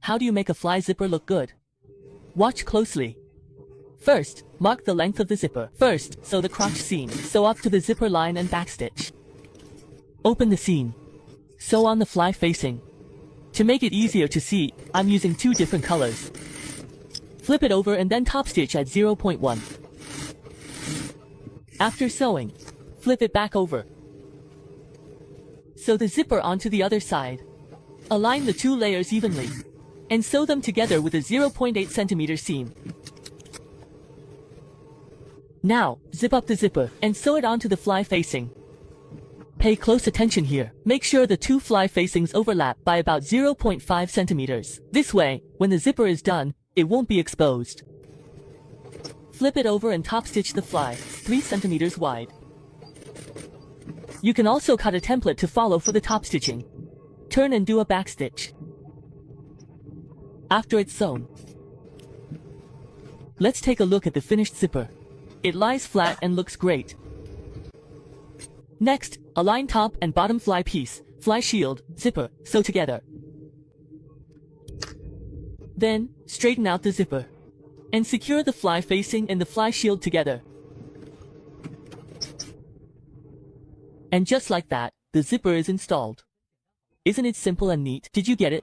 How do you make a fly zipper look good? Watch closely. First, mark the length of the zipper. First, sew the crotch seam. Sew up to the zipper line and backstitch. Open the seam. Sew on the fly facing. To make it easier to see, I'm using 2 different colors. Flip it over and then top stitch at 0.1. After sewing, flip it back over. Sew the zipper onto the other side. Align the 2 layers evenly, and sew them together with a 0.8 cm seam. Now, zip up the zipper and sew it onto the fly facing. Pay close attention here. Make sure the 2 fly facings overlap by about 0.5 cm. This way, when the zipper is done, it won't be exposed. Flip it over and top stitch the fly, 3 cm wide. You can also cut a template to follow for the top stitching. Turn and do a back stitch. After it's sewn, let's take a look at the finished zipper. It lies flat and looks great. Next, align top and bottom fly piece, fly shield, zipper, sew together. Then, straighten out the zipper and secure the fly facing and the fly shield together. And just like that, the zipper is installed. Isn't it simple and neat? Did you get it?